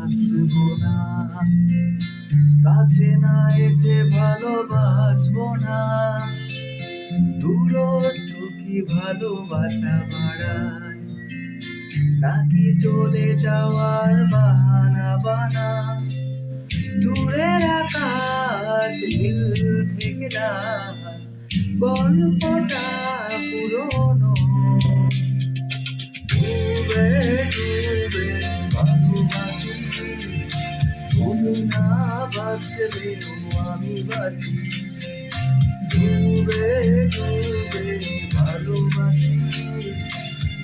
আসবো না, কাছে না এসে ভালোবাসবো না। দূরত্ব কি ভালোবাসা বাড়ায়, নাকি চলে যাওয়ার বাহানা বানা? দূরের আকাশ নীল থেকে না, গল্পটা পুরনো। ডুবে ডুবে ভালোবাসি, তুমি না বাসলেও আমি বাসি। ডুবে ডুবে ভালোবাসি,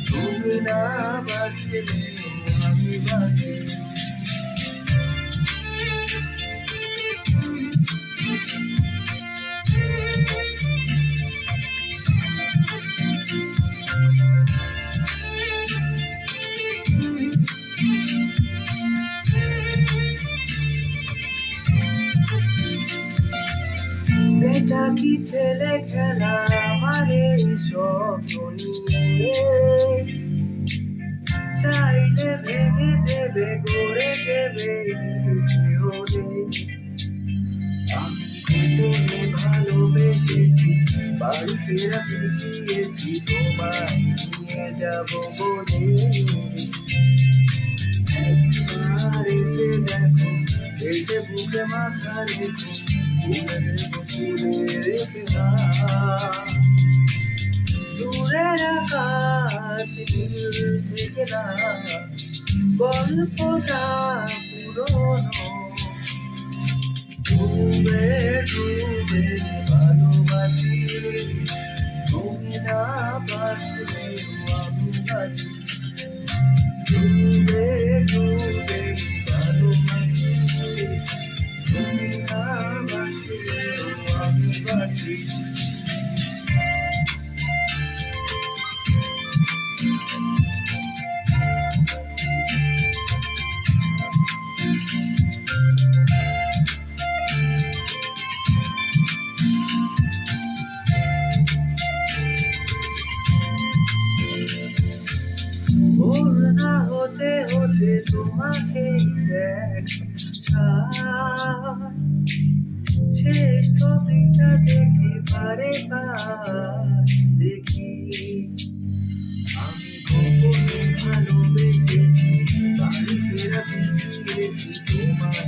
তুমি না বাসলেও আমি বাসি। এটা কি ছেলে খেলা আমার এই স্বপ্ন নিয়ে? চাইলে ভেঙে দেবে গড়ে দেবে জীবনে। আমি গোপনে ভালোবেসেছি, বাড়ি ফেরা পিছিয়েছি তোমায় নিয়ে যাব বলে। একবার এসে দেখো, এসে বুকে মাথা রেখো, দূরের আকাশ নীল থেকে না, গল্পটা পুরনো। ডুবে ডুবে ভালোবাসি, তুমি না বাসলেও আমি বাসি। ডুবে ডুবে ভালোবাসি, তুমি না বাসলেও আমি বাসি। ভোর না হতে হতে তোমাকে দেখা, শেষ ছবিটা দেখে বারে বার দেখি। আমি গোপনে ভালোবেসেছি, বাড়ি ফেরা পিছিয়েছি তোমায়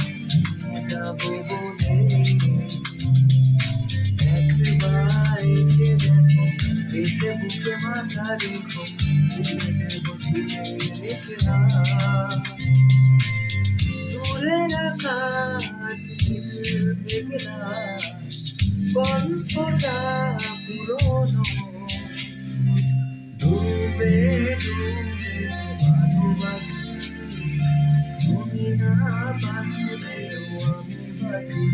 নিয়ে যাব বলে। একবার এসে দেখো, এসে বুকে মাথা রেখো, তুলে নেব তুলে রেখে না। দূরের আকাশ নীল থেকে না, গল্পটা পুরনো। ডুবে ডুবে ভালোবাসি, তুমি না বাসলেও আমি বাসি।